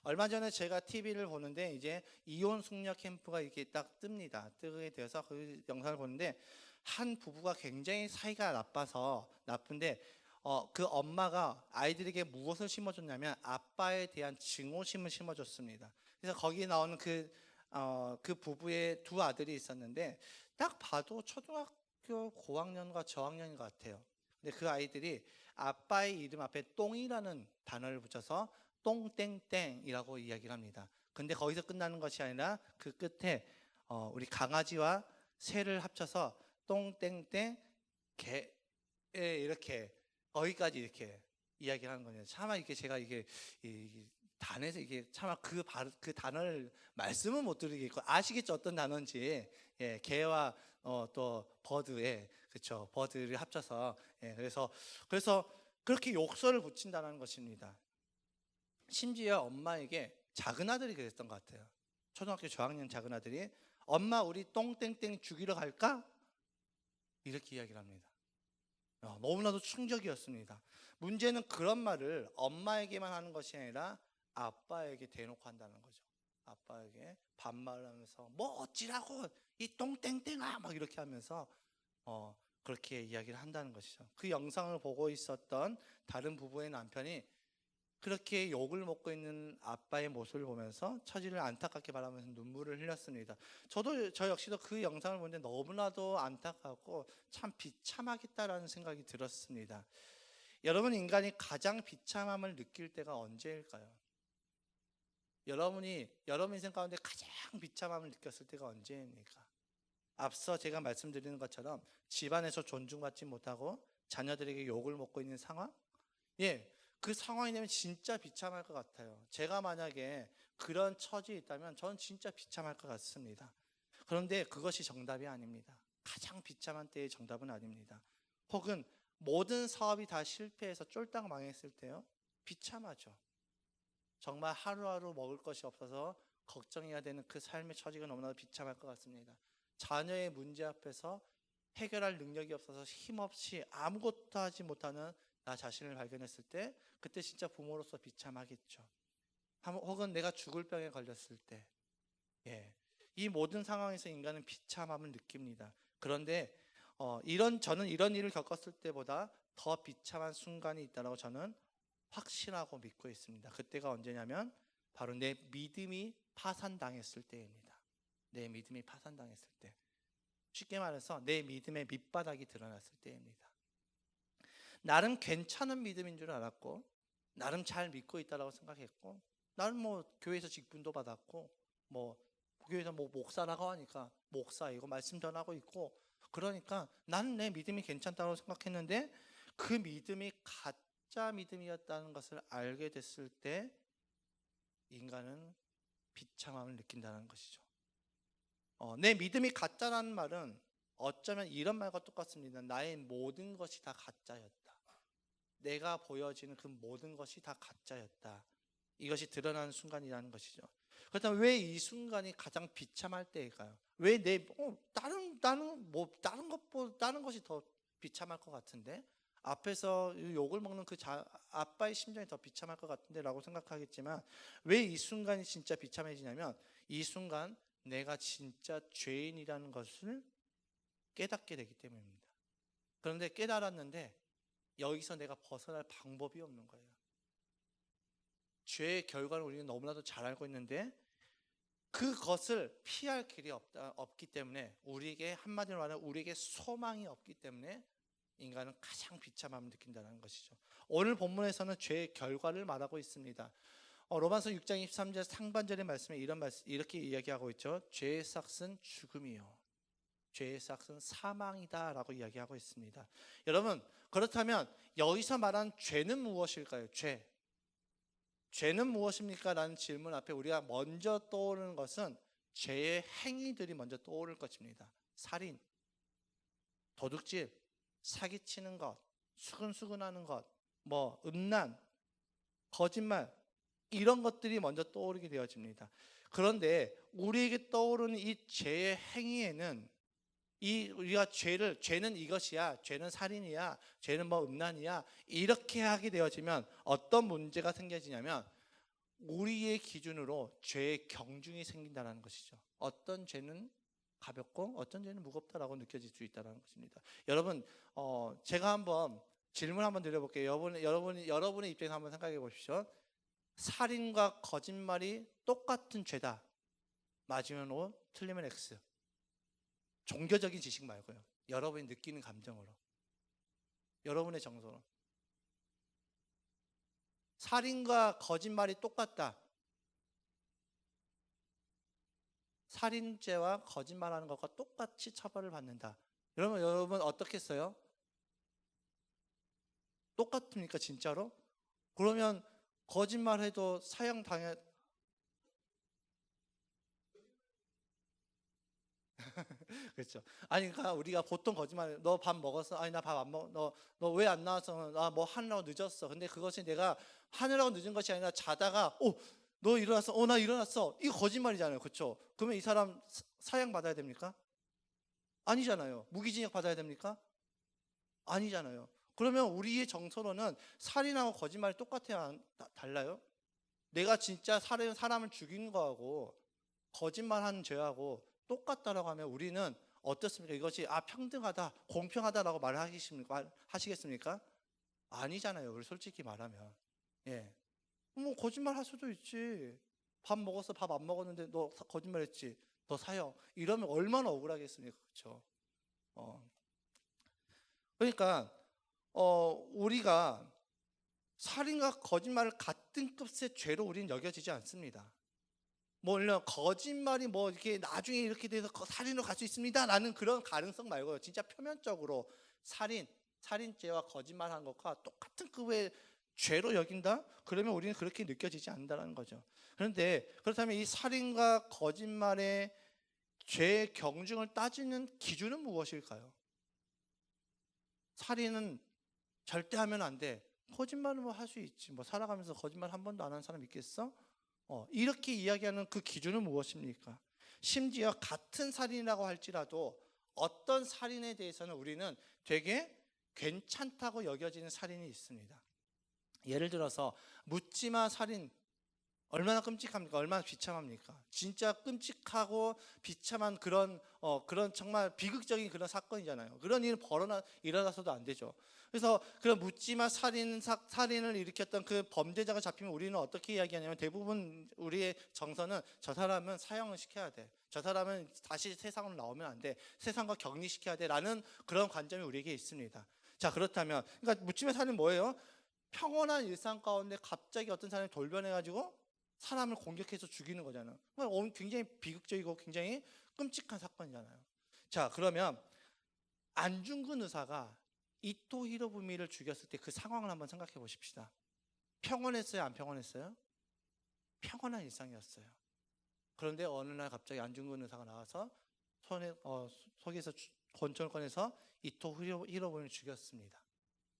얼마 전에 제가 TV를 보는데 이제 이혼 숙녀 캠프가 이렇게 딱 뜹니다. 뜨게 되어서 그 영상을 보는데 한 부부가 굉장히 사이가 나쁜데 그 엄마가 아이들에게 무엇을 심어줬냐면 아빠에 대한 증오심을 심어줬습니다. 그래서 거기에 나오는 그 부부의 두 아들이 있었는데 딱 봐도 초등학교 고학년과 저학년인 것 같아요. 근데 그 아이들이 아빠의 이름 앞에 똥이라는 단어를 붙여서 똥땡땡이라고 이야기를 합니다. 근데 거기서 끝나는 것이 아니라 그 끝에 우리 강아지와 새를 합쳐서 똥땡땡 개 이렇게 거기까지 이렇게 이야기를 하는 거예요. 차마 이게 제가 이 단에서 이게 차마 그 단어를 말씀은 못 드리겠고 아시겠죠 어떤 단어인지. 예, 개와 또 버드에 그렇죠 버드를 합쳐서 그래서 그렇게 욕설을 붙인다는 것입니다. 심지어 엄마에게 작은 아들이 그랬던 것 같아요. 초등학교 저학년 작은 아들이 엄마 우리 똥땡땡 죽이러 갈까? 이렇게 이야기를 합니다. 너무나도 충격이었습니다. 문제는 그런 말을 엄마에게만 하는 것이 아니라 아빠에게 대놓고 한다는 거죠. 아빠에게 반말을 하면서 뭐 어찌라고 이 똥땡땡아 막 이렇게 하면서 그렇게 이야기를 한다는 것이죠. 그 영상을 보고 있었던 다른 부부의 남편이 그렇게 욕을 먹고 있는 아빠의 모습을 보면서 처지를 안타깝게 바라면서 눈물을 흘렸습니다. 저 역시도 그 영상을 보는데 너무나도 안타깝고 참 비참하겠다라는 생각이 들었습니다. 여러분, 인간이 가장 비참함을 느낄 때가 언제일까요? 여러분 인생 가운데 가장 비참함을 느꼈을 때가 언제입니까? 앞서 제가 말씀드리는 것처럼 집안에서 존중받지 못하고 자녀들에게 욕을 먹고 있는 상황? 예, 그 상황이 되면 진짜 비참할 것 같아요. 제가 만약에 그런 처지에 있다면 저는 진짜 비참할 것 같습니다. 그런데 그것이 정답이 아닙니다. 가장 비참한 때의 정답은 아닙니다. 혹은 모든 사업이 다 실패해서 쫄딱 망했을 때요, 비참하죠. 정말 하루하루 먹을 것이 없어서 걱정해야 되는 그 삶의 처지가 너무나도 비참할 것 같습니다. 자녀의 문제 앞에서 해결할 능력이 없어서 힘없이 아무것도 하지 못하는 나 자신을 발견했을 때 그때 진짜 부모로서 비참하겠죠. 혹은 내가 죽을 병에 걸렸을 때, 이 모든 상황에서 인간은 비참함을 느낍니다. 그런데 저는 이런 일을 겪었을 때보다 더 비참한 순간이 있다고 저는 확신하고 믿고 있습니다. 그때가 언제냐면 바로 내 믿음이 파산당했을 때입니다. 내 믿음이 파산당했을 때, 쉽게 말해서 내 믿음의 밑바닥이 드러났을 때입니다. 나름 괜찮은 믿음인 줄 알았고 나름 잘 믿고 있다고 생각했고 나는 뭐 교회에서 직분도 받았고 뭐 교회에서 뭐 목사라고 하니까 목사이고 말씀 전하고 있고 그러니까 나는 내 믿음이 괜찮다고 생각했는데 그 믿음이 가짜 믿음이었다는 것을 알게 됐을 때 인간은 비참함을 느낀다는 것이죠. 내 믿음이 가짜라는 말은 어쩌면 이런 말과 똑같습니다. 나의 모든 것이 다 가짜였다. 내가 보여지는 그 모든 것이 다 가짜였다. 이것이 드러나는 순간이라는 것이죠. 그렇다면 왜 이 순간이 가장 비참할 때일까요? 왜 다른 것이 더 비참할 것 같은데? 앞에서 욕을 먹는 아빠의 심정이 더 비참할 것 같은데 라고 생각하겠지만 왜 이 순간이 진짜 비참해지냐면 이 순간 내가 진짜 죄인이라는 것을 깨닫게 되기 때문입니다. 그런데 깨달았는데 여기서 내가 벗어날 방법이 없는 거예요. 죄의 결과를 우리는 너무나도 잘 알고 있는데 그것을 피할 길이 없기 때문에 우리에게 한마디로 말하면 우리에게 소망이 없기 때문에 인간은 가장 비참함을 느낀다는 것이죠. 오늘 본문에서는 죄의 결과를 말하고 있습니다. 로마서 6장 23절 상반절의 말씀에 이렇게 이야기하고 있죠. 죄의 삭은 죽음이요 죄의 삭은 사망이다 라고 이야기하고 있습니다. 여러분, 그렇다면 여기서 말한 죄는 무엇일까요? 죄는 무엇입니까? 라는 질문 앞에 우리가 먼저 떠오르는 것은 죄의 행위들이 먼저 떠오를 것입니다. 살인, 도둑질, 사기치는 것, 수근수근하는 것, 음란, 거짓말, 이런 것들이 먼저 떠오르게 되어집니다. 그런데 우리에게 떠오르는 이 죄의 행위에는 우리가 죄는 이것이야, 죄는 살인이야, 죄는 음란이야, 이렇게 하게 되어지면 어떤 문제가 생겨지냐면 우리의 기준으로 죄의 경중이 생긴다는 것이죠. 어떤 죄는 가볍고 어떤 죄는 무겁다라고 느껴질 수 있다는 것입니다. 여러분, 제가 한번 질문 한번 드려볼게요. 여러분의 입장에서 한번 생각해 보십시오. 살인과 거짓말이 똑같은 죄다. 맞으면 O, 틀리면 X. 종교적인 지식 말고요. 여러분이 느끼는 감정으로, 여러분의 정서로. 살인과 거짓말이 똑같다. 살인죄와 거짓말하는 것과 똑같이 처벌을 받는다. 여러분 어떻겠어요? 똑같습니까 진짜로? 그러면 거짓말해도 사형 당해. 그렇죠. 아니, 그러니까 우리가 보통 거짓말, 너 밥 먹었어? 아니, 나 밥 안 먹. 너 왜 안 나와서? 나 뭐 하느라고 늦었어. 근데 그것이 내가 하느라고 늦은 것이 아니라 자다가, 너 일어났어? 나 일어났어. 이거 거짓말이잖아요. 그렇죠? 그러면 이 사람 사형 받아야 됩니까? 아니잖아요. 무기징역 받아야 됩니까? 아니잖아요. 그러면 우리의 정서로는 살인하고 거짓말이 똑같아요? 달라요? 내가 진짜 사람을 죽이는 거하고 거짓말하는 죄하고 똑같다라고 하면 우리는 어떻습니까? 이것이 평등하다, 공평하다라고 하시겠습니까? 아니잖아요. 우리 솔직히 말하면. 예. 뭐 거짓말 할 수도 있지. 밥 먹었어, 밥 안 먹었는데 너 거짓말했지. 너 사형. 이러면 얼마나 억울하겠습니까? 그렇죠? 그러니까 우리가 살인과 거짓말을 같은 급의 죄로 우리는 여겨지지 않습니다. 물론 거짓말이 뭐 이렇게 나중에 이렇게 돼서 살인으로 갈 수 있습니다라는 그런 가능성 말고요. 진짜 표면적으로 살인죄와 거짓말한 것과 똑같은 급의 죄로 여긴다? 그러면 우리는 그렇게 느껴지지 않는다는 거죠. 그런데 그렇다면 이 살인과 거짓말의 죄의 경중을 따지는 기준은 무엇일까요? 살인은 절대 하면 안 돼. 거짓말은 뭐 할 수 있지. 뭐 살아가면서 거짓말 한 번도 안 하는 사람 있겠어? 이렇게 이야기하는 그 기준은 무엇입니까? 심지어 같은 살인이라고 할지라도 어떤 살인에 대해서는 우리는 되게 괜찮다고 여겨지는 살인이 있습니다. 예를 들어서 묻지마 살인, 얼마나 끔찍합니까? 얼마나 비참합니까? 진짜 끔찍하고 비참한 그런 정말 비극적인 그런 사건이잖아요. 그런 일은 일어나서도 안 되죠. 그래서 그런 묻지마 살인을 일으켰던 그 범죄자가 잡히면 우리는 어떻게 이야기하냐면 대부분 우리의 정서는 저 사람은 사형을 시켜야 돼. 저 사람은 다시 세상으로 나오면 안 돼. 세상과 격리시켜야 돼. 라는 그런 관점이 우리에게 있습니다. 자, 그렇다면 그러니까 묻지마 살인 뭐예요? 평온한 일상 가운데 갑자기 어떤 사람이 돌변해가지고 사람을 공격해서 죽이는 거잖아요. 굉장히 비극적이고 굉장히 끔찍한 사건이잖아요. 자, 그러면 안중근 의사가 이토 히로부미를 죽였을 때 그 상황을 한번 생각해 보십시다. 평온했어요? 안 평온했어요? 평온한 일상이었어요. 그런데 어느 날 갑자기 안중근 의사가 나와서 속에서 권총을 꺼내서 이토 히로부미를 죽였습니다.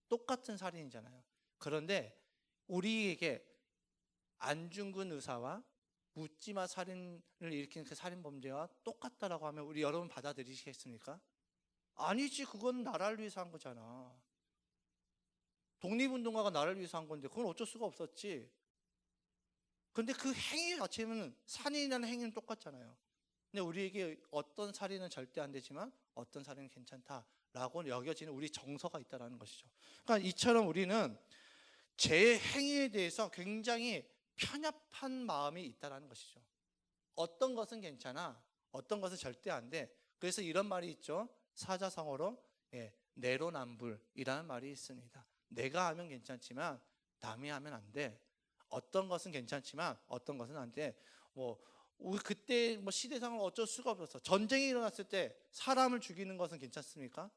똑같은 살인이잖아요. 그런데 우리에게 안중근 의사와 묻지마 살인을 일으킨 그 살인 범죄와 똑같다라고 하면 우리 여러분 받아들이시겠습니까? 아니지, 그건 나라를 위해서 한 거잖아. 독립운동가가 나라를 위해서 한 건데 그건 어쩔 수가 없었지. 근데 그 행위 자체는 살인이라는 행위는 똑같잖아요. 근데 우리에게 어떤 살인은 절대 안 되지만 어떤 살인은 괜찮다라고 여겨지는 우리 정서가 있다는 것이죠. 그러니까 이처럼 우리는 제 행위에 대해서 굉장히 편협한 마음이 있다는 것이죠. 어떤 것은 괜찮아, 어떤 것은 절대 안 돼. 그래서 이런 말이 있죠. 사자성어로 내로남불이라는 말이 있습니다. 내가 하면 괜찮지만 남이 하면 안 돼. 어떤 것은 괜찮지만 어떤 것은 안 돼. 우리 그때 시대상을 어쩔 수가 없었어. 전쟁이 일어났을 때 사람을 죽이는 것은 괜찮습니까?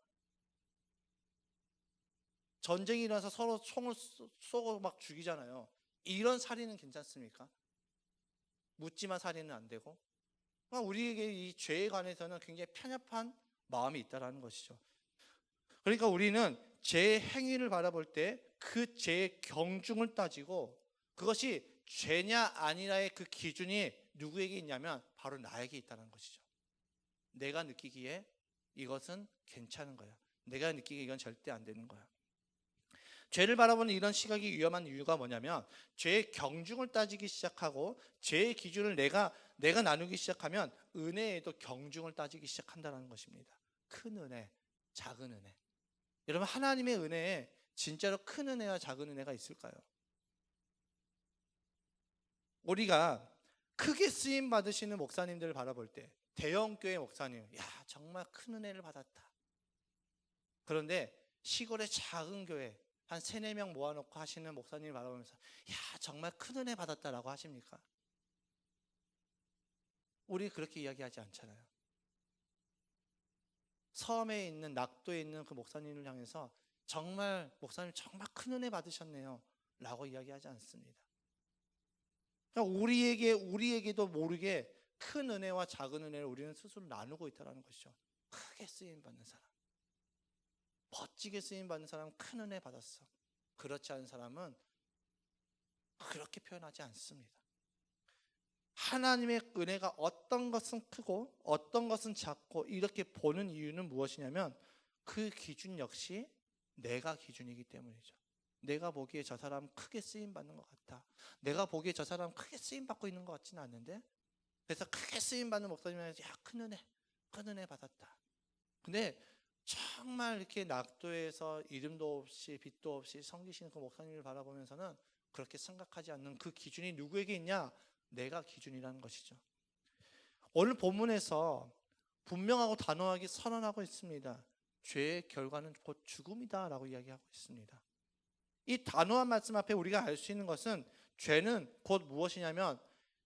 전쟁이 일어나서 서로 총을 쏘고 막 죽이잖아요. 이런 살인은 괜찮습니까? 묻지마 살인은 안 되고. 그러니까 우리에게 이 죄에 관해서는 굉장히 편협한 마음이 있다는 것이죠. 그러니까 우리는 제 행위를 바라볼 때 그 죄의 경중을 따지고 그것이 죄냐 아니냐의 그 기준이 누구에게 있냐면 바로 나에게 있다는 것이죠. 내가 느끼기에 이것은 괜찮은 거야. 내가 느끼기에 이건 절대 안 되는 거야. 죄를 바라보는 이런 시각이 위험한 이유가 뭐냐면 죄의 경중을 따지기 시작하고 죄의 기준을 내가 나누기 시작하면 은혜에도 경중을 따지기 시작한다는 것입니다. 큰 은혜, 작은 은혜. 여러분, 하나님의 은혜에 진짜로 큰 은혜와 작은 은혜가 있을까요? 우리가 크게 쓰임 받으시는 목사님들을 바라볼 때, 대형교회 목사님, 야, 정말 큰 은혜를 받았다. 그런데 시골의 작은 교회 한 3-4명 모아놓고 하시는 목사님을 바라보면서 야, 정말 큰 은혜 받았다라고 하십니까? 우리 그렇게 이야기하지 않잖아요. 섬에 있는, 낙도에 있는 그 목사님을 향해서 정말 목사님 정말 큰 은혜 받으셨네요 라고 이야기하지 않습니다. 그러니까 우리에게도 모르게 큰 은혜와 작은 은혜를 우리는 스스로 나누고 있다는 것이죠. 크게 쓰임받는 사람, 멋지게 쓰임받는 사람은 큰 은혜 받았어. 그렇지 않은 사람은 그렇게 표현하지 않습니다. 하나님의 은혜가 어떤 것은 크고 어떤 것은 작고 이렇게 보는 이유는 무엇이냐면 그 기준 역시 내가 기준이기 때문이죠. 내가 보기에 저 사람 크게 쓰임받는 것 같다. 내가 보기에 저 사람 크게 쓰임받고 있는 것 같지는 않는데, 그래서 크게 쓰임받는 목사님한테 야, 큰 은혜 받았다. 근데 정말 이렇게 낙도에서 이름도 없이 빛도 없이 섬기시는 그 목사님을 바라보면서는 그렇게 생각하지 않는 그 기준이 누구에게 있냐? 내가 기준이라는 것이죠. 오늘 본문에서 분명하고 단호하게 선언하고 있습니다. 죄의 결과는 곧 죽음이다 라고 이야기하고 있습니다. 이 단호한 말씀 앞에 우리가 알 수 있는 것은 죄는 곧 무엇이냐면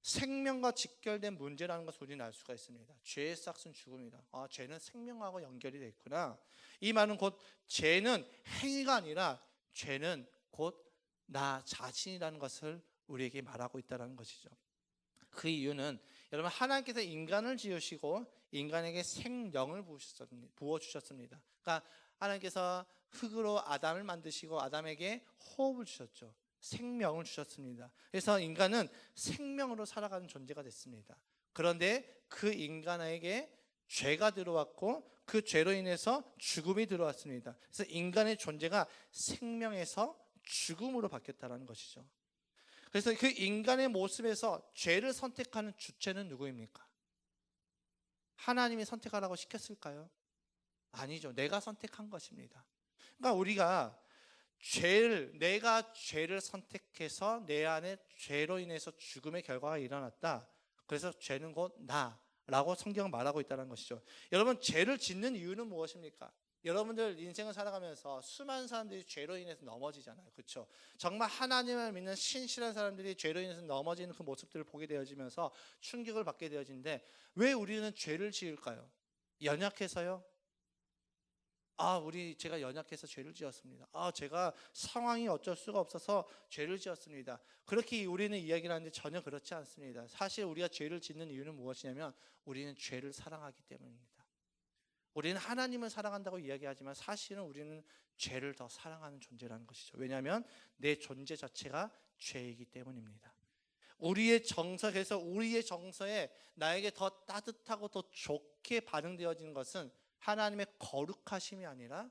생명과 직결된 문제라는 것을 우리는 알 수가 있습니다. 죄의 싹은 죽음이다. 아, 죄는 생명하고 연결이 되어 있구나. 이 말은 곧 죄는 행위가 아니라 죄는 곧 나 자신이라는 것을 우리에게 말하고 있다는 것이죠. 그 이유는 여러분, 하나님께서 인간을 지으시고 인간에게 생명을 부어주셨습니다. 그러니까 하나님께서 흙으로 아담을 만드시고 아담에게 호흡을 주셨죠. 생명을 주셨습니다. 그래서 인간은 생명으로 살아가는 존재가 됐습니다. 그런데 그 인간에게 죄가 들어왔고 그 죄로 인해서 죽음이 들어왔습니다. 그래서 인간의 존재가 생명에서 죽음으로 바뀌었다는 것이죠. 그래서 그 인간의 모습에서 죄를 선택하는 주체는 누구입니까? 하나님이 선택하라고 시켰을까요? 아니죠. 내가 선택한 것입니다. 그러니까 우리가 내가 죄를 선택해서 내 안에 죄로 인해서 죽음의 결과가 일어났다. 그래서 죄는 곧 나라고 성경은 말하고 있다는 것이죠. 여러분, 죄를 짓는 이유는 무엇입니까? 여러분들 인생을 살아가면서 수많은 사람들이 죄로 인해서 넘어지잖아요. 그렇죠? 정말 하나님을 믿는 신실한 사람들이 죄로 인해서 넘어지는 그 모습들을 보게 되어지면서 충격을 받게 되어지는데 왜 우리는 죄를 지을까요? 연약해서요? 제가 연약해서 죄를 지었습니다. 제가 상황이 어쩔 수가 없어서 죄를 지었습니다. 그렇게 우리는 이야기를 하는데 전혀 그렇지 않습니다. 사실 우리가 죄를 짓는 이유는 무엇이냐면 우리는 죄를 사랑하기 때문입니다. 우리는 하나님을 사랑한다고 이야기하지만 사실은 우리는 죄를 더 사랑하는 존재라는 것이죠. 왜냐하면 내 존재 자체가 죄이기 때문입니다. 우리의 정서에 나에게 더 따뜻하고 더 좋게 반응되어지는 것은 하나님의 거룩하심이 아니라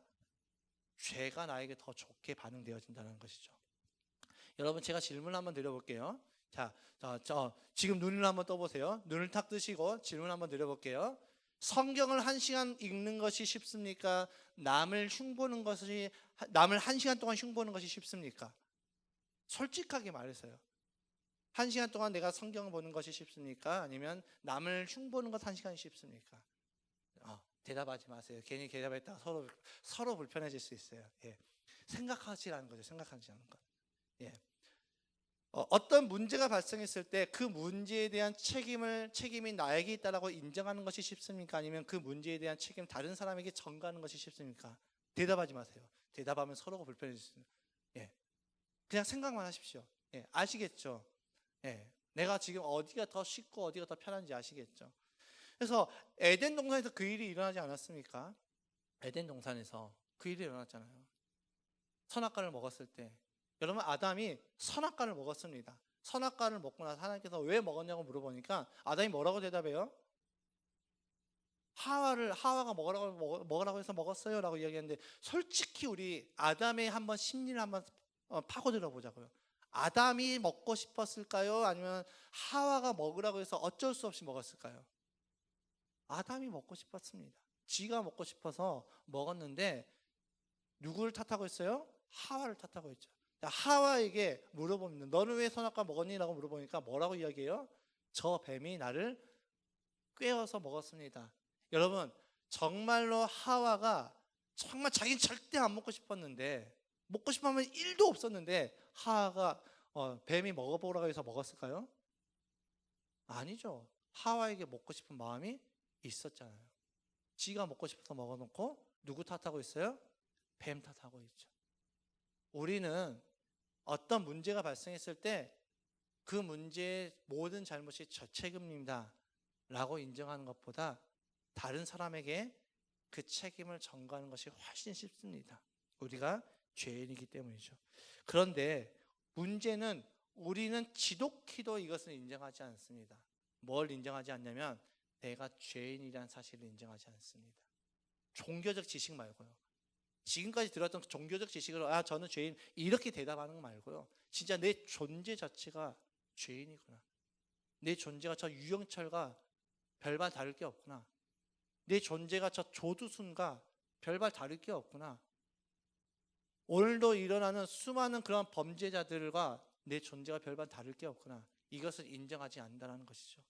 죄가 나에게 더 좋게 반응되어진다는 것이죠. 여러분, 제가 질문 한번 드려볼게요. 자, 지금 눈을 한번 떠보세요. 눈을 탁 뜨시고 질문 한번 드려볼게요. 성경을 1시간 읽는 것이 쉽습니까? 남을 1시간 동안 흉보는 것이 쉽습니까? 솔직하게 말해서요. 1시간 동안 내가 성경을 보는 것이 쉽습니까? 아니면 남을 흉보는 것 1시간이 쉽습니까? 대답하지 마세요. 괜히 대답했다가 서로 불편해질 수 있어요. 예. 생각하지 않는 거죠. 생각하지 않는 것. 예. 어떤 문제가 발생했을 때 그 문제에 대한 책임이 나에게 있다라고 인정하는 것이 쉽습니까? 아니면 그 문제에 대한 책임을 다른 사람에게 전가하는 것이 쉽습니까? 대답하지 마세요. 대답하면 서로가 불편해질 수 있어요. 예. 그냥 생각만 하십시오. 예. 아시겠죠? 예. 내가 지금 어디가 더 쉽고 어디가 더 편한지 아시겠죠? 그래서 에덴 동산에서 그 일이 일어나지 않았습니까? 에덴 동산에서 그 일이 일어났잖아요. 선악과를 먹었을 때 여러분, 아담이 선악과를 먹었습니다. 선악과를 먹고 나서 하나님께서 왜 먹었냐고 물어보니까 아담이 뭐라고 대답해요? 하와가 먹으라고 해서 먹었어요라고 이야기했는데, 솔직히 우리 아담의 한번 심리를 한번 파고들어 보자고요. 아담이 먹고 싶었을까요? 아니면 하와가 먹으라고 해서 어쩔 수 없이 먹었을까요? 아담이 먹고 싶었습니다. 지가 먹고 싶어서 먹었는데, 누구를 탓하고 있어요? 하와를 탓하고 있죠. 하와에게 물어봅니다. 너는 왜 선악과 먹었니? 라고 물어보니까 뭐라고 이야기해요? 저 뱀이 나를 꿰어서 먹었습니다. 여러분, 정말로 하와가 정말 자기는 절대 안 먹고 싶었는데, 먹고 싶으면 1도 없었는데 하와가 뱀이 먹어보라고 해서 먹었을까요? 아니죠. 하와에게 먹고 싶은 마음이 있었잖아요. 지가 먹고 싶어서 먹어놓고 누구 탓하고 있어요? 뱀 탓하고 있죠. 우리는 어떤 문제가 발생했을 때 그 문제의 모든 잘못이 저 책임입니다 라고 인정하는 것보다 다른 사람에게 그 책임을 전가하는 것이 훨씬 쉽습니다. 우리가 죄인이기 때문이죠. 그런데 문제는 우리는 지독히도 이것을 인정하지 않습니다. 뭘 인정하지 않냐면 내가 죄인이라는 사실을 인정하지 않습니다. 종교적 지식 말고요. 지금까지 들었던 종교적 지식으로 저는 죄인 이렇게 대답하는 거 말고요. 진짜 내 존재 자체가 죄인이구나. 내 존재가 저 유영철과 별반 다를 게 없구나. 내 존재가 저 조두순과 별반 다를 게 없구나. 오늘도 일어나는 수많은 그런 범죄자들과 내 존재가 별반 다를 게 없구나. 이것을 인정하지 않는다는 것이죠.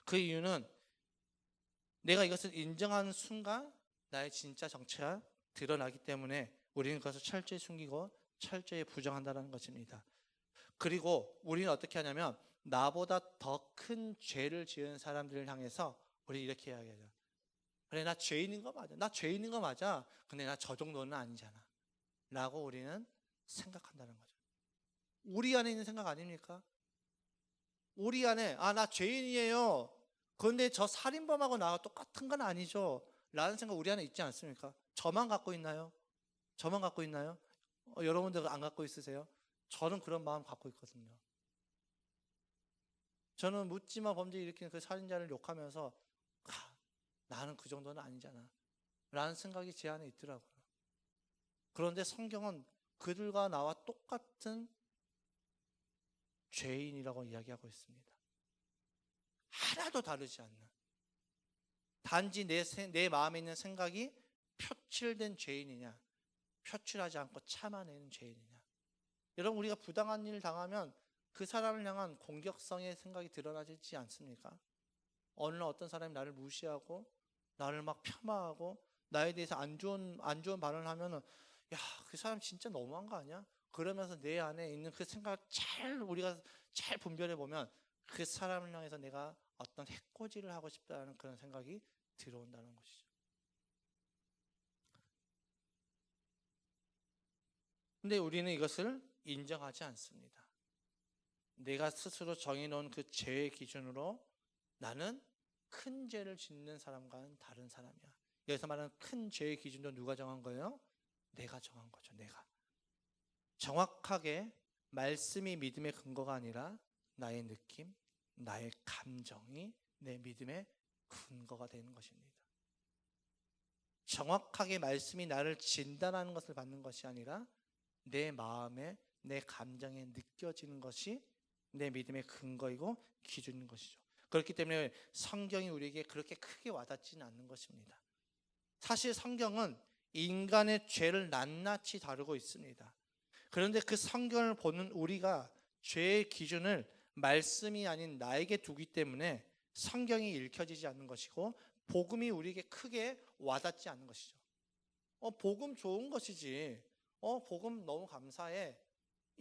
그 이유는 내가 이것을 인정하는 순간 나의 진짜 정체가 드러나기 때문에 우리는 그것을 철저히 숨기고 철저히 부정한다는 것입니다. 그리고 우리는 어떻게 하냐면 나보다 더 큰 죄를 지은 사람들을 향해서 우리 이렇게 이야기해요. 그래, 나 죄인인 거 맞아. 나 죄인인 거 맞아. 근데 나 저 정도는 아니잖아 라고 우리는 생각한다는 거죠. 우리 안에 있는 생각 아닙니까? 우리 안에 나 죄인이에요. 그런데 저 살인범하고 나와 똑같은 건 아니죠 라는 생각 우리 안에 있지 않습니까? 저만 갖고 있나요? 저만 갖고 있나요? 여러분들 안 갖고 있으세요? 저는 그런 마음 갖고 있거든요. 저는 묻지마 범죄 일으키는 그 살인자를 욕하면서 나는 그 정도는 아니잖아 라는 생각이 제 안에 있더라고요. 그런데 성경은 그들과 나와 똑같은 죄인이라고 이야기하고 있습니다. 하나도 다르지 않는, 단지 내 마음에 있는 생각이 표출된 죄인이냐, 표출하지 않고 참아내는 죄인이냐. 여러분, 우리가 부당한 일을 당하면 그 사람을 향한 공격성의 생각이 드러나지 않습니까? 어느 날 어떤 사람이 나를 무시하고 나를 막 폄하하고 나에 대해서 안 좋은 발언을 하면은 그 사람 진짜 너무한 거 아니야? 그러면서 내 안에 있는 그 생각을 우리가 잘 분별해 보면 그 사람을 향해서 내가 어떤 해코지를 하고 싶다는 그런 생각이 들어온다는 것이죠. 근데 우리는 이것을 인정하지 않습니다. 내가 스스로 정해놓은 그 죄의 기준으로 나는 큰 죄를 짓는 사람과는 다른 사람이야. 여기서 말하는 큰 죄의 기준도 누가 정한 거예요? 내가 정한 거죠. 내가. 정확하게 말씀이 믿음의 근거가 아니라 나의 느낌, 나의 감정이 내 믿음의 근거가 되는 것입니다. 정확하게 말씀이 나를 진단하는 것을 받는 것이 아니라 내 마음에, 내 감정에 느껴지는 것이 내 믿음의 근거이고 기준인 것이죠. 그렇기 때문에 성경이 우리에게 그렇게 크게 와닿지는 않는 것입니다. 사실 성경은 인간의 죄를 낱낱이 다루고 있습니다. 그런데 그 성경을 보는 우리가 죄의 기준을 말씀이 아닌 나에게 두기 때문에 성경이 읽혀지지 않는 것이고 복음이 우리에게 크게 와닿지 않는 것이죠. 복음 좋은 것이지. 복음 너무 감사해.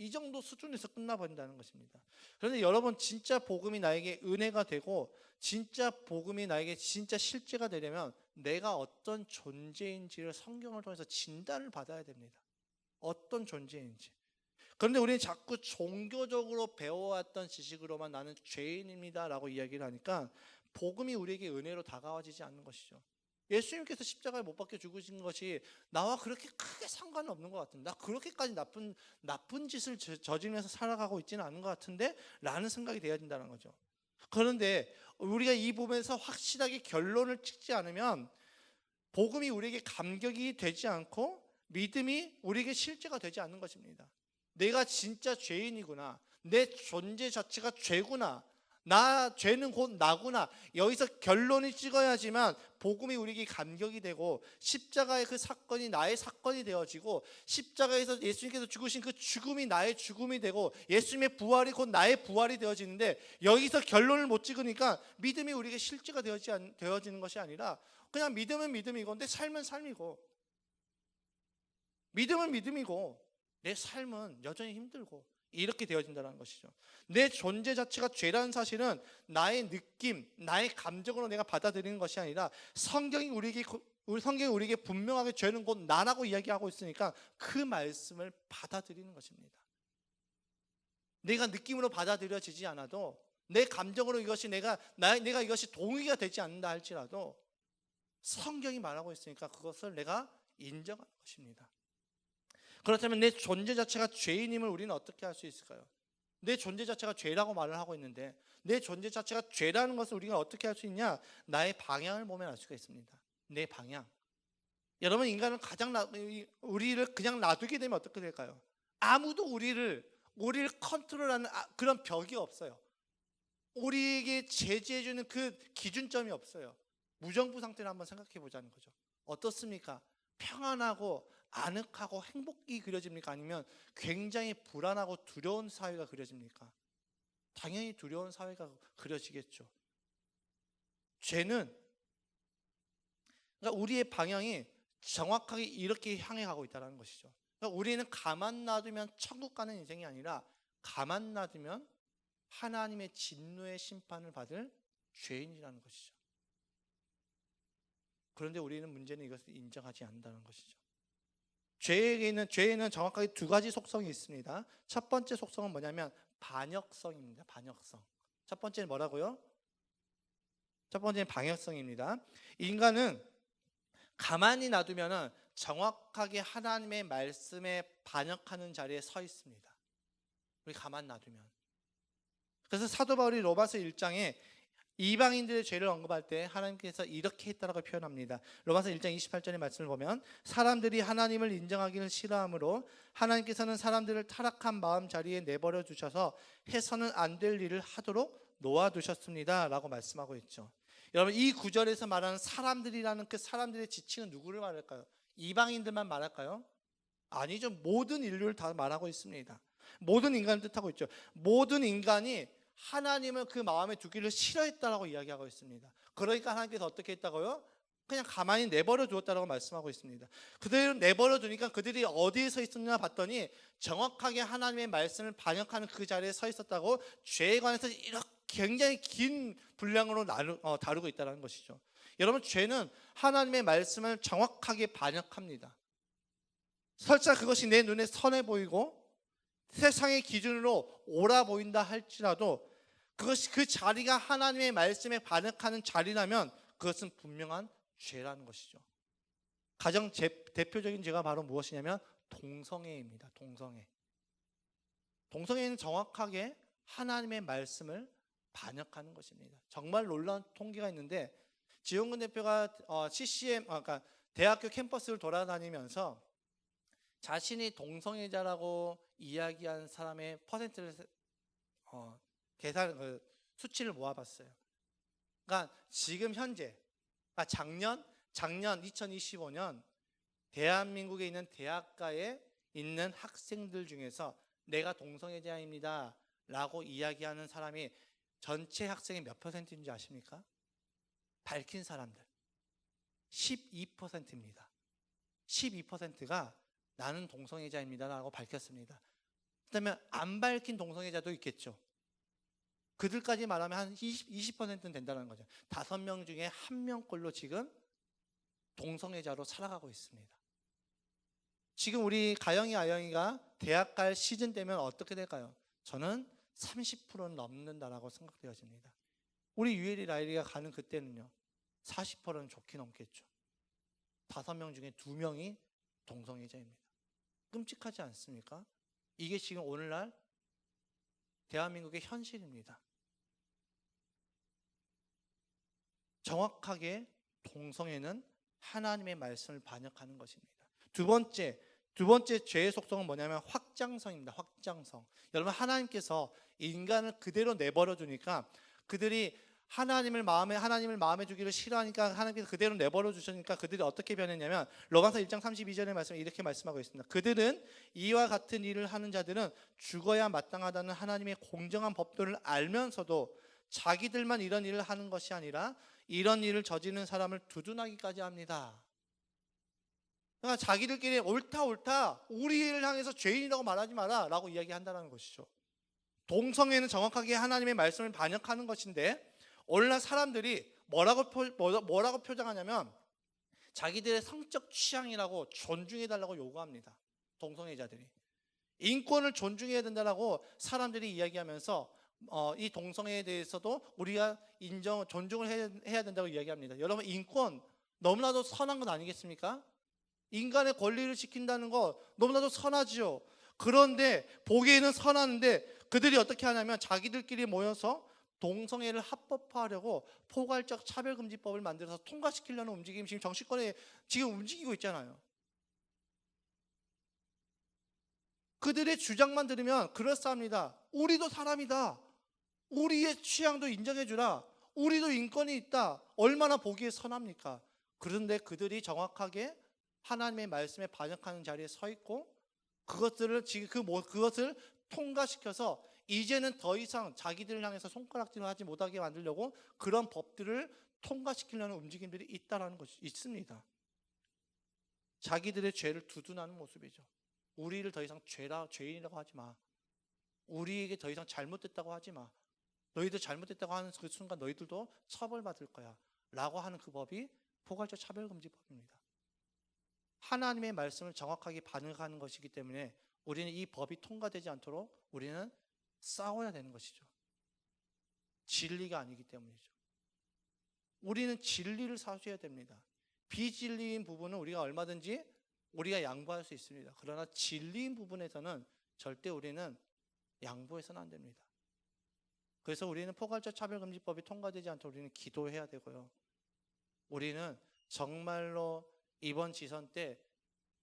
이 정도 수준에서 끝나버린다는 것입니다. 그런데 여러분, 진짜 복음이 나에게 은혜가 되고 진짜 복음이 나에게 진짜 실제가 되려면 내가 어떤 존재인지를 성경을 통해서 진단을 받아야 됩니다. 어떤 존재인지. 그런데 우리는 자꾸 종교적으로 배워왔던 지식으로만 나는 죄인입니다 라고 이야기를 하니까 복음이 우리에게 은혜로 다가와지지 않는 것이죠. 예수님께서 십자가에 못 박혀 죽으신 것이 나와 그렇게 크게 상관은 없는 것 같은데, 나 그렇게까지 나쁜 짓을 저지르면서 살아가고 있지는 않은 것 같은데 라는 생각이 돼야 된다는 거죠. 그런데 우리가 이 부분에서 확실하게 결론을 찍지 않으면 복음이 우리에게 감격이 되지 않고 믿음이 우리에게 실제가 되지 않는 것입니다. 내가 진짜 죄인이구나, 내 존재 자체가 죄구나, 죄는 곧 나구나, 여기서 결론이 찍어야지만 복음이 우리에게 감격이 되고 십자가의 그 사건이 나의 사건이 되어지고 십자가에서 예수님께서 죽으신 그 죽음이 나의 죽음이 되고 예수님의 부활이 곧 나의 부활이 되어지는데, 여기서 결론을 못 찍으니까 믿음이 우리에게 실제가 되어지는 것이 아니라 그냥 믿음은 믿음이고 내 삶은 삶이고, 믿음은 믿음이고 내 삶은 여전히 힘들고, 이렇게 되어진다는 것이죠. 내 존재 자체가 죄라는 사실은 나의 느낌, 나의 감정으로 내가 받아들이는 것이 아니라 성경이 우리에게 분명하게 죄는 곧 나라고 이야기하고 있으니까 그 말씀을 받아들이는 것입니다. 내가 느낌으로 받아들여지지 않아도, 내 감정으로 내가 이것이 동의가 되지 않는다 할지라도 성경이 말하고 있으니까 그것을 내가 인정하는 것입니다. 그렇다면 내 존재 자체가 죄인임을 우리는 어떻게 할 수 있을까요? 내 존재 자체가 죄라고 말을 하고 있는데 내 존재 자체가 죄라는 것을 우리가 어떻게 할 수 있냐? 나의 방향을 보면 알 수가 있습니다. 내 방향. 여러분, 인간은 우리를 그냥 놔두게 되면 어떻게 될까요? 아무도 우리를 컨트롤하는 그런 벽이 없어요. 우리에게 제지해주는 그 기준점이 없어요. 무정부 상태를 한번 생각해 보자는 거죠. 어떻습니까? 평안하고 아늑하고 행복이 그려집니까? 아니면 굉장히 불안하고 두려운 사회가 그려집니까? 당연히 두려운 사회가 그려지겠죠. 죄는, 그러니까 우리의 방향이 정확하게 이렇게 향해 가고 있다는 것이죠. 그러니까 우리는 가만 놔두면 천국 가는 인생이 아니라 가만 놔두면 하나님의 진노의 심판을 받을 죄인이라는 것이죠. 그런데 우리는 문제는 이것을 인정하지 않는다는 것이죠. 죄에는 정확하게 두 가지 속성이 있습니다. 첫 번째 속성은 뭐냐면 반역성입니다. 반역성. 첫 번째는 뭐라고요? 첫 번째는 반역성입니다. 인간은 가만히 놔두면 정확하게 하나님의 말씀에 반역하는 자리에 서 있습니다. 우리 가만 놔두면. 그래서 사도 바울이 로마서 1장에 이방인들의 죄를 언급할 때 하나님께서 이렇게 했다라고 표현합니다. 로마서 1장 28절의 말씀을 보면 사람들이 하나님을 인정하기를 싫어하므로 하나님께서는 사람들을 타락한 마음 자리에 내버려 두셔서 해서는 안 될 일을 하도록 놓아두셨습니다 라고 말씀하고 있죠. 여러분, 이 구절에서 말하는 사람들이라는 그 사람들의 지칭은 누구를 말할까요? 이방인들만 말할까요? 아니죠. 모든 인류를 다 말하고 있습니다. 모든 인간을 뜻하고 있죠. 모든 인간이 하나님을 그 마음에 두기를 싫어했다라고 이야기하고 있습니다. 그러니까 하나님께서 어떻게 했다고요? 그냥 가만히 내버려 두었다라고 말씀하고 있습니다. 그대로 내버려 두니까 그들이 어디에 서 있었냐 봤더니 정확하게 하나님의 말씀을 반역하는 그 자리에 서 있었다고, 죄에 관해서 이렇게 굉장히 긴 분량으로 다루고 있다는 것이죠. 여러분, 죄는 하나님의 말씀을 정확하게 반역합니다. 설사 그것이 내 눈에 선해 보이고 세상의 기준으로 옳아 보인다 할지라도 그것이 그 자리가 하나님의 말씀에 반역하는 자리라면 그것은 분명한 죄라는 것이죠. 가장 대표적인 죄가 바로 무엇이냐면 동성애입니다. 동성애는 정확하게 하나님의 말씀을 반역하는 것입니다. 정말 놀라운 통계가 있는데, 지용근 대표가 그러니까 대학교 캠퍼스를 돌아다니면서 자신이 동성애자라고 이야기한 사람의 퍼센트를 수치를 모아봤어요. 그러니까 지금 현재, 그러니까 작년 2025년 대한민국에 있는 대학가에 있는 학생들 중에서 내가 동성애자입니다 라고 이야기하는 사람이 전체 학생의 몇 퍼센트인지 아십니까? 밝힌 사람들 12%입니다. 12%가 나는 동성애자입니다 라고 밝혔습니다. 그다음에 안 밝힌 동성애자도 있겠죠. 그들까지 말하면 한 20%는 된다는 거죠. 5명 중에 1명꼴로 지금 동성애자로 살아가고 있습니다. 지금 우리 가영이 아영이가 대학 갈 시즌 되면 어떻게 될까요? 저는 30%는 넘는다라고 생각되어집니다. 우리 유엘이 라일이가 가는 그때는요 40%는 좋게 넘겠죠. 5명 중에 2명이 동성애자입니다. 끔찍하지 않습니까? 이게 지금 오늘날 대한민국의 현실입니다. 정확하게 동성애는 하나님의 말씀을 반역하는 것입니다. 두 번째 죄의 속성은 뭐냐면 확장성입니다. 확장성. 여러분, 하나님께서 인간을 그대로 내버려 두니까 그들이 하나님을 마음에 두기를 싫어하니까 하나님께서 그대로 내버려 주시니까 그들이 어떻게 변했냐면 로마서 1장 32절의 말씀에 이렇게 말씀하고 있습니다. 그들은 이와 같은 일을 하는 자들은 죽어야 마땅하다는 하나님의 공정한 법도를 알면서도 자기들만 이런 일을 하는 것이 아니라 이런 일을 저지르는 사람을 두둔하기까지 합니다. 그러니까 자기들끼리 옳다 우리를 향해서 죄인이라고 말하지 마라 라고 이야기한다는 것이죠. 동성애는 정확하게 하나님의 말씀을 반역하는 것인데 오늘날 사람들이 뭐라고 표장하냐면 자기들의 성적 취향이라고 존중해달라고 요구합니다. 동성애자들이 인권을 존중해야 된다라고 사람들이 이야기하면서 이 동성애에 대해서도 우리가 존중을 해야 된다고 이야기합니다. 여러분, 인권 너무나도 선한 것 아니겠습니까? 인간의 권리를 지킨다는 거 너무나도 선하지요. 그런데 보기에는 선한데 그들이 어떻게 하냐면 자기들끼리 모여서 동성애를 합법화하려고 포괄적 차별금지법을 만들어서 통과시키려는 움직임이 지금 정치권에 지금 움직이고 있잖아요. 그들의 주장만 들으면 그럴싸합니다. 우리도 사람이다. 우리의 취향도 인정해주라. 우리도 인권이 있다. 얼마나 보기에 선합니까? 그런데 그들이 정확하게 하나님의 말씀에 반역하는 자리에 서 있고 그것을 통과시켜서 이제는 더 이상 자기들을 향해서 손가락질을 하지 못하게 만들려고 그런 법들을 통과시키려는 움직임들이 있다라는 것이 있습니다. 자기들의 죄를 두둔하는 모습이죠. 우리를 더 이상 죄인이라고 하지 마. 우리에게 더 이상 잘못됐다고 하지 마. 너희들 잘못됐다고 하는 그 순간 너희들도 처벌받을 거야 라고 하는 그 법이 포괄적 차별금지법입니다. 하나님의 말씀을 정확하게 반응하는 것이기 때문에 우리는 이 법이 통과되지 않도록 우리는 싸워야 되는 것이죠. 진리가 아니기 때문이죠. 우리는 진리를 사수해야 됩니다. 비진리인 부분은 우리가 얼마든지 우리가 양보할 수 있습니다. 그러나 진리인 부분에서는 절대 우리는 양보해서는 안 됩니다. 그래서 우리는 포괄적 차별금지법이 통과되지 않도록 우리는 기도해야 되고요. 우리는 정말로 이번 지선 때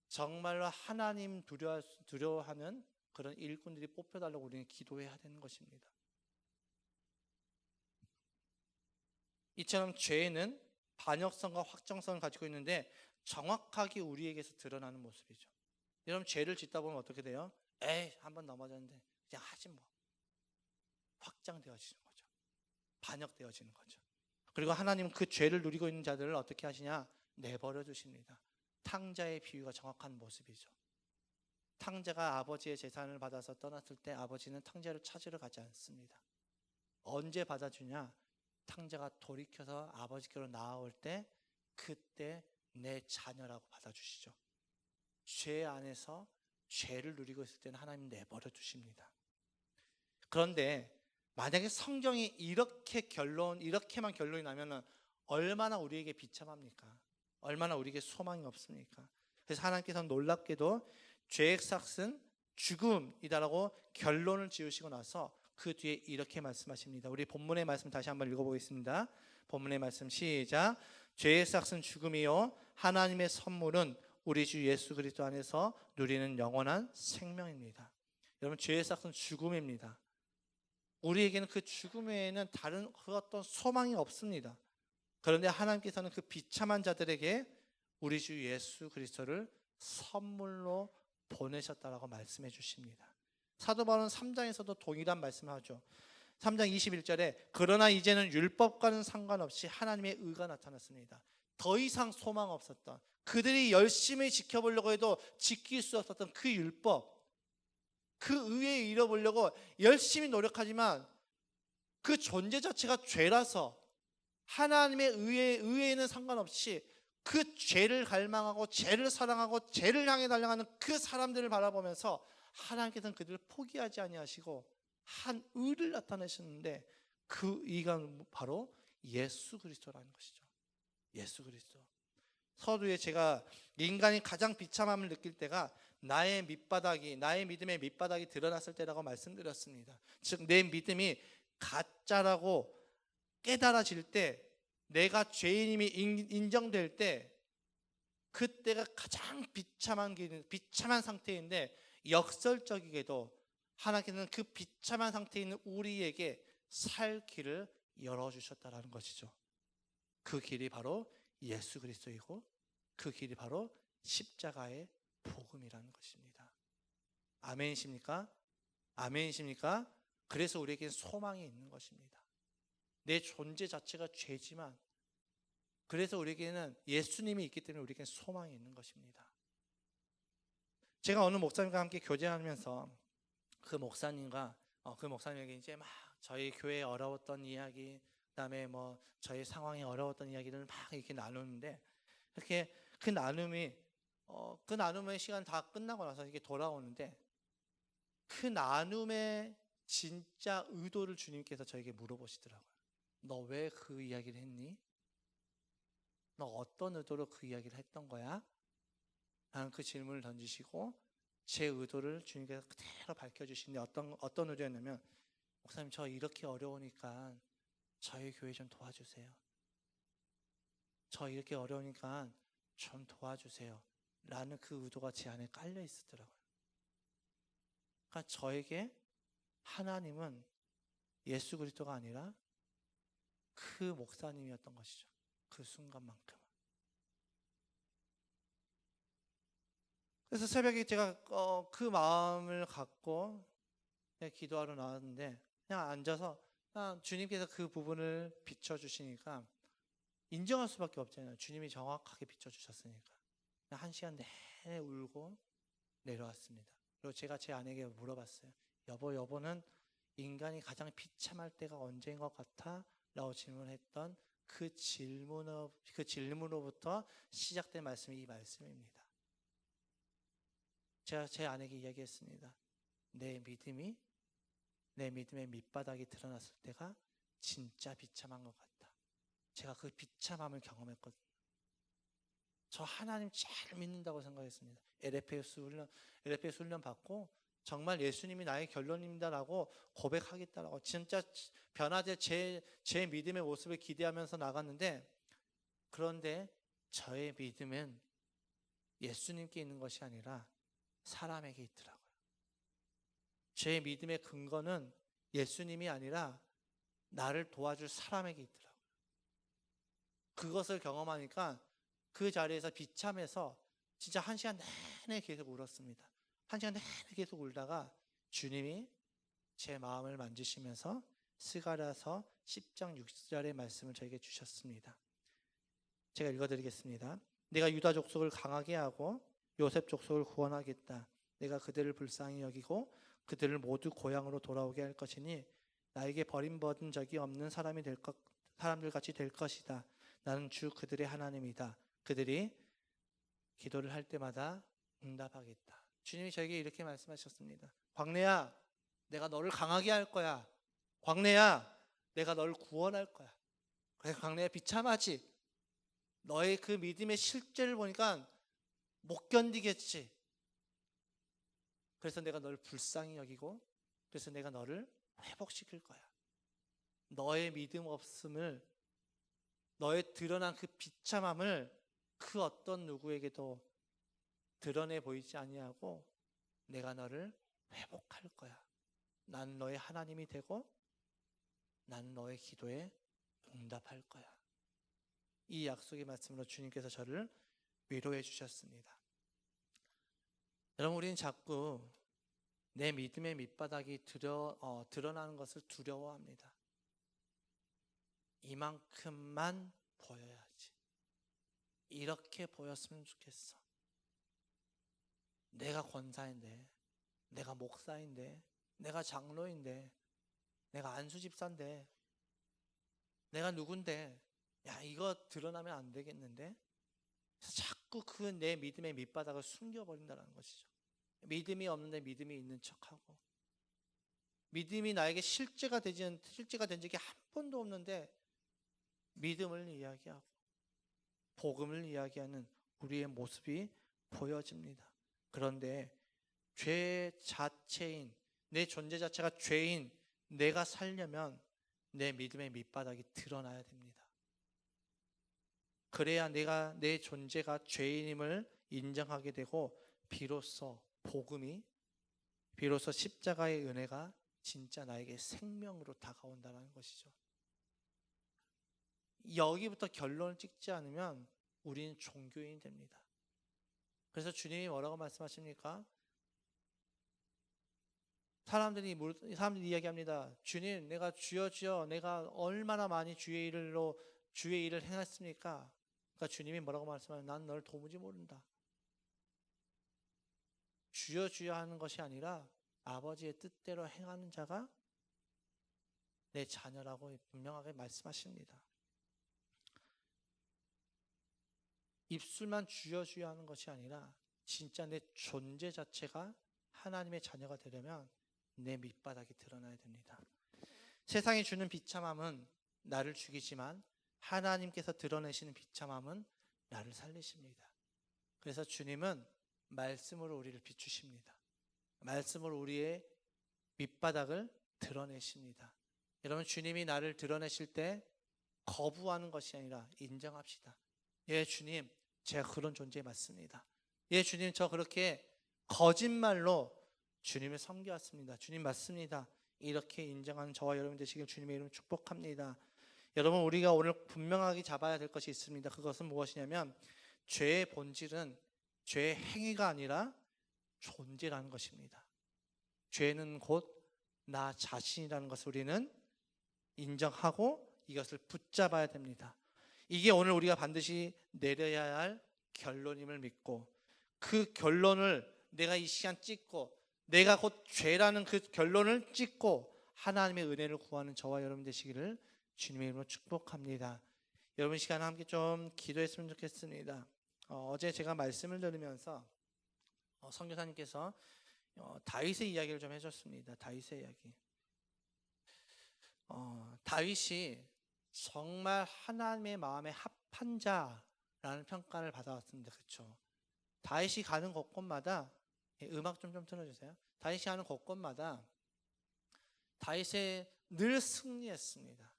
정말로 하나님 두려워하는 그런 일꾼들이 뽑혀달라고 우리는 기도해야 되는 것입니다. 이처럼 죄는 반역성과 확정성을 가지고 있는데 정확하게 우리에게서 드러나는 모습이죠. 여러분, 죄를 짓다 보면 어떻게 돼요? 한번 넘어졌는데 그냥 하지 뭐. 확장되어지는 거죠. 반역되어지는 거죠. 그리고 하나님은 그 죄를 누리고 있는 자들을 어떻게 하시냐? 내버려 두십니다. 탕자의 비유가 정확한 모습이죠. 탕자가 아버지의 재산을 받아서 떠났을 때 아버지는 탕자를 찾으러 가지 않습니다. 언제 받아주냐? 탕자가 돌이켜서 아버지께로 나아올 때 그때 내 자녀라고 받아주시죠. 죄 안에서 죄를 누리고 있을 때는 하나님 내버려 두십니다. 그런데 만약에 성경이 이렇게만 결론이 나면은 얼마나 우리에게 비참합니까? 얼마나 우리에게 소망이 없습니까? 그래서 하나님께서는 놀랍게도 죄의 삭은 죽음이다라고 결론을 지으시고 나서 그 뒤에 이렇게 말씀하십니다. 우리 본문의 말씀 다시 한번 읽어보겠습니다. 본문의 말씀 시작. 죄의 삭은 죽음이요 하나님의 선물은 우리 주 예수 그리스도 안에서 누리는 영원한 생명입니다. 여러분, 죄의 삭은 죽음입니다. 우리에게는 그 죽음 외에는 다른 그 어떤 소망이 없습니다. 그런데 하나님께서는 그 비참한 자들에게 우리 주 예수 그리스도를 선물로 보내셨다라고 말씀해 주십니다. 사도 바울은 3장에서도 동일한 말씀을 하죠. 3장 21절에 그러나 이제는 율법과는 상관없이 하나님의 의가 나타났습니다. 더 이상 소망 없었던, 그들이 열심히 지켜보려고 해도 지킬 수 없었던 그 율법, 그 의에 이뤄보려고 열심히 노력하지만 그 존재 자체가 죄라서 하나님의 의에는 상관없이 그 죄를 갈망하고 죄를 사랑하고 죄를 향해 달려가는 그 사람들을 바라보면서 하나님께서는 그들을 포기하지 아니하시고 한 의를 나타내셨는데 그 의가 바로 예수 그리스도라는 것이죠. 예수 그리스도. 서두에 제가 인간이 가장 비참함을 느낄 때가 나의 믿음의 밑바닥이 드러났을 때라고 말씀드렸습니다. 즉 내 믿음이 가짜라고 깨달아질 때 내가 죄인임이 인정될 때 그때가 가장 비참한 상태인데 역설적이게도 하나님께서는 그 비참한 상태에 있는 우리에게 살 길을 열어주셨다라는 것이죠. 그 길이 바로 예수 그리스도이고 그 길이 바로 십자가의 복음이라는 것입니다. 아멘이십니까? 아멘이십니까? 그래서 우리에게는 소망이 있는 것입니다. 내 존재 자체가 죄지만 그래서 우리에게는 예수님이 있기 때문에 우리에게는 소망이 있는 것입니다. 제가 어느 목사님과 함께 교제하면서 그 목사님에게 이제 막 저희 교회에 어려웠던 이야기, 그다음에 뭐 저희 상황에 어려웠던 이야기를 막 이렇게 나누는데 이렇게 그 나눔의 시간 다 끝나고 나서 이게 돌아오는데 그 나눔의 진짜 의도를 주님께서 저에게 물어보시더라고요. 너 왜 그 이야기를 했니? 너 어떤 의도로 그 이야기를 했던 거야? 라는 그 질문을 던지시고 제 의도를 주님께서 그대로 밝혀주시는데 어떤 의도였냐면 목사님 저 이렇게 어려우니까 저희 교회 좀 도와주세요. 저 이렇게 어려우니까 좀 도와주세요. 라는 그 의도가 제 안에 깔려 있었더라고요. 그러니까 저에게 하나님은 예수 그리스도가 아니라 그 목사님이었던 것이죠. 그 순간만큼은. 그래서 새벽에 제가 그 마음을 갖고 기도하러 나왔는데 그냥 앉아서 그냥 주님께서 그 부분을 비춰주시니까 인정할 수밖에 없잖아요. 주님이 정확하게 비춰주셨으니까. 그냥 1시간 내내 울고 내려왔습니다. 그리고 제가 제 아내에게 물어봤어요. 여보는 인간이 가장 비참할 때가 언제인 것 같아? 라고 질문했던 그 질문으로부터 시작된 말씀이 이 말씀입니다. 제가 제 아내에게 이야기했습니다. 내 믿음의 밑바닥이 드러났을 때가 진짜 비참한 것 같다. 제가 그 비참함을 경험했거든요. 저 하나님 제일 믿는다고 생각했습니다. LFS 훈련 받고 정말 예수님이 나의 결론입니다라고 고백하겠다라고 진짜 변화될 제 믿음의 모습을 기대하면서 나갔는데 그런데 저의 믿음은 예수님께 있는 것이 아니라 사람에게 있더라고요. 제 믿음의 근거는 예수님이 아니라 나를 도와줄 사람에게 있더라고요. 그것을 경험하니까 그 자리에서 비참해서 진짜 1시간 내내 계속 울었습니다. 1시간 내내 계속 울다가 주님이 제 마음을 만지시면서 스가랴서 10장 6절의 말씀을 저에게 주셨습니다. 제가 읽어드리겠습니다. 내가 유다 족속을 강하게 하고 요셉 족속을 구원하겠다. 내가 그들을 불쌍히 여기고 그들을 모두 고향으로 돌아오게 할 것이니 나에게 버림받은 적이 없는 사람들 같이 될 것이다. 나는 주 그들의 하나님이다. 그들이 기도를 할 때마다 응답하겠다. 주님이 저에게 이렇게 말씀하셨습니다. 광래야, 내가 너를 강하게 할 거야. 광래야, 내가 너를 구원할 거야. 그래, 광래야 비참하지? 너의 그 믿음의 실제를 보니까 못 견디겠지. 그래서 내가 너를 불쌍히 여기고 그래서 내가 너를 회복시킬 거야. 너의 믿음 없음을, 너의 드러난 그 비참함을 그 어떤 누구에게도 드러내 보이지 아니하고 내가 너를 회복할 거야. 난 너의 하나님이 되고 난 너의 기도에 응답할 거야. 이 약속의 말씀으로 주님께서 저를 위로해 주셨습니다. 여러분, 우리는 자꾸 내 믿음의 밑바닥이 드러나는 것을 두려워합니다. 이만큼만 보여야지. 이렇게 보였으면 좋겠어. 내가 권사인데, 내가 목사인데, 내가 장로인데, 내가 안수집사인데, 내가 누군데, 야, 이거 드러나면 안 되겠는데? 자꾸 그 내 믿음의 밑바닥을 숨겨버린다는 것이죠. 믿음이 없는데 믿음이 있는 척하고, 믿음이 나에게 실제가 된 적이 한 번도 없는데 믿음을 이야기하고 복음을 이야기하는 우리의 모습이 보여집니다. 그런데 죄 자체인, 내 존재 자체가 죄인 내가 살려면 내 믿음의 밑바닥이 드러나야 됩니다. 그래야 내 존재가 죄인임을 인정하게 되고 비로소 십자가의 은혜가 진짜 나에게 생명으로 다가온다는 것이죠. 여기부터 결론을 찍지 않으면 우리는 종교인이 됩니다. 그래서 주님이 뭐라고 말씀하십니까? 사람들이 이야기합니다. 주님, 내가 주여 주여 내가 얼마나 많이 주의 일을 행했습니까? 그러니까 주님이 뭐라고 말씀하면 난 널 도무지 모른다. 주여 주여 하는 것이 아니라 아버지의 뜻대로 행하는 자가 내 자녀라고 분명하게 말씀하십니다. 입술만 주여 주여 하는 것이 아니라 진짜 내 존재 자체가 하나님의 자녀가 되려면 내 밑바닥이 드러나야 됩니다. 세상이 주는 비참함은 나를 죽이지만 하나님께서 드러내시는 비참함은 나를 살리십니다. 그래서 주님은 말씀으로 우리를 비추십니다. 말씀으로 우리의 밑바닥을 드러내십니다. 여러분, 주님이 나를 드러내실 때 거부하는 것이 아니라 인정합시다. 예, 주님, 제가 그런 존재 맞습니다. 예, 주님, 저 그렇게 거짓말로 주님을 섬겨왔습니다. 주님 맞습니다. 이렇게 인정하는 저와 여러분 되시길 주님의 이름으로 축복합니다. 여러분, 우리가 오늘 분명하게 잡아야 될 것이 있습니다. 그것은 무엇이냐면 죄의 본질은 죄의 행위가 아니라 존재라는 것입니다. 죄는 곧 나 자신이라는 것을 우리는 인정하고 이것을 붙잡아야 됩니다. 이게 오늘 우리가 반드시 내려야 할 결론임을 믿고, 그 결론을 내가 이 시간 찍고, 내가 곧 죄라는 그 결론을 찍고 하나님의 은혜를 구하는 저와 여러분 되시기를 주님의 이름으로 축복합니다. 여러분, 시간 함께 좀 기도했으면 좋겠습니다. 어제 제가 말씀을 들으면서 선교사님께서 다윗의 이야기를 좀 해줬습니다. 다윗의 이야기. 다윗이 정말 하나님의 마음에 합한 자라는 평가를 받아왔습니다. 그렇죠? 다윗이 가는 곳곳마다, 음악 좀 틀어주세요. 다윗이 가는 곳곳마다 다윗이 늘 승리했습니다.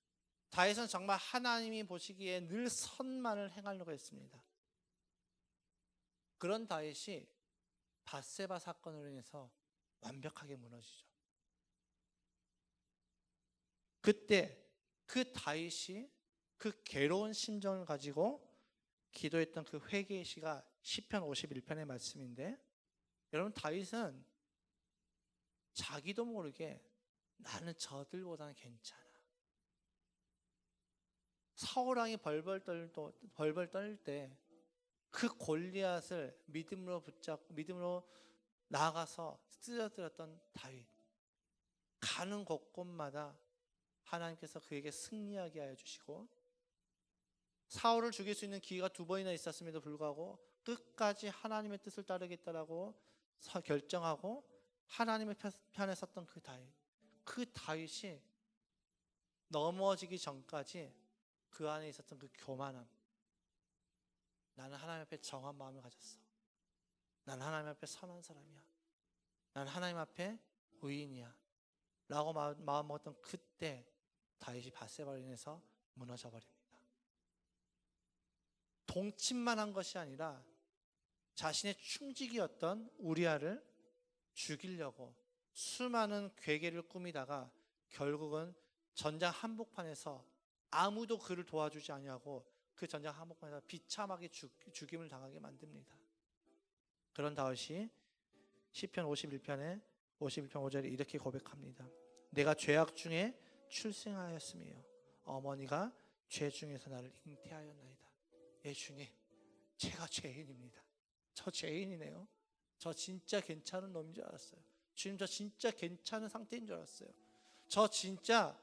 다윗은 정말 하나님이 보시기에 늘 선만을 행하려고 했습니다. 그런 다윗이 밧세바 사건으로 인해서 완벽하게 무너지죠. 그때 그 다윗이 그 괴로운 심정을 가지고 기도했던 그 회개의 시가 시편 51편의 말씀인데, 여러분, 다윗은 자기도 모르게 나는 저들보다는 괜찮아, 사울 왕이 벌벌 떨 때 그 골리앗을 믿음으로 붙잡고 믿음으로 나아가서 쓰러뜨렸던 다윗, 가는 곳곳마다 하나님께서 그에게 승리하게 하여 주시고, 사울을 죽일 수 있는 기회가 2번이나 있었음에도 불구하고 끝까지 하나님의 뜻을 따르겠다라고 결정하고 하나님의 편에 섰던 그 다윗이 넘어지기 전까지 그 안에 있었던 그 교만함, 나는 하나님 앞에 정한 마음을 가졌어, 나는 하나님 앞에 선한 사람이야, 나는 하나님 앞에 의인이야 라고 마음 먹었던 그때 다윗이 밧세바로 인해서 무너져 버립니다. 동침만 한 것이 아니라 자신의 충직이었던 우리아를 죽이려고 수많은 괴계를 꾸미다가 결국은 전장 한복판에서 아무도 그를 도와주지 아니하고 그 전장 한복판에서 비참하게 죽임을 당하게 만듭니다. 그런 다윗이 시편 51편 5절에 이렇게 고백합니다. 내가 죄악 중에 출생하였으며 어머니가 죄 중에서 나를 잉태하였나이다. 예, 주님, 제가 죄인입니다. 저 죄인이네요. 저 진짜 괜찮은 놈인 줄 알았어요. 주님, 저 진짜 괜찮은 상태인 줄 알았어요. 저 진짜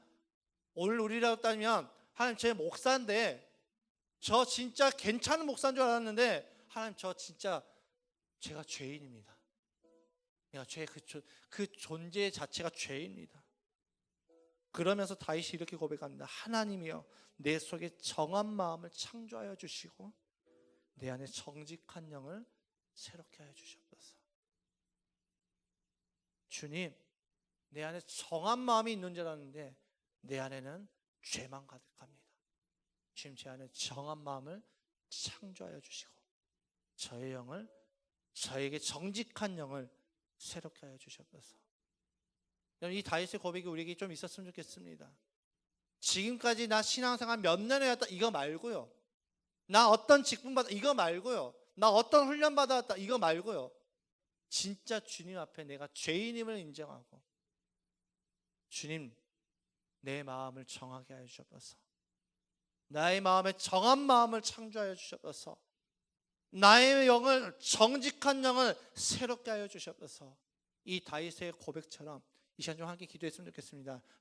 오늘 우리라고 따지면 하나님, 제 목사인데 저 진짜 괜찮은 목사인 줄 알았는데 하나님, 저 진짜 제가 죄인입니다. 내가 그 존재 자체가 죄입니다. 그러면서 다윗이 이렇게 고백합니다. 하나님이여, 내 속에 정한 마음을 창조하여 주시고 내 안에 정직한 영을 새롭게 하여 주시옵소서. 주님, 내 안에 정한 마음이 있는 줄 알았는데 내 안에는 죄만 가득합니다. 주님, 제 안에 정한 마음을 창조하여 주시고 저의 영을, 저에게 정직한 영을 새롭게 하여 주셨소서. 이 다윗의 고백이 우리에게 좀 있었으면 좋겠습니다. 지금까지 나 신앙생활 몇 년을 했다 이거 말고요, 나 어떤 직분 받아 이거 말고요, 나 어떤 훈련 받아왔다 이거 말고요, 진짜 주님 앞에 내가 죄인임을 인정하고 주님 내 마음을 정하게 하여 주옵소서. 나의 마음에 정한 마음을 창조하여 주옵소서. 나의 영을, 정직한 영을 새롭게 하여 주옵소서. 이 다윗의 고백처럼 이 시간 좀 함께 기도했으면 좋겠습니다.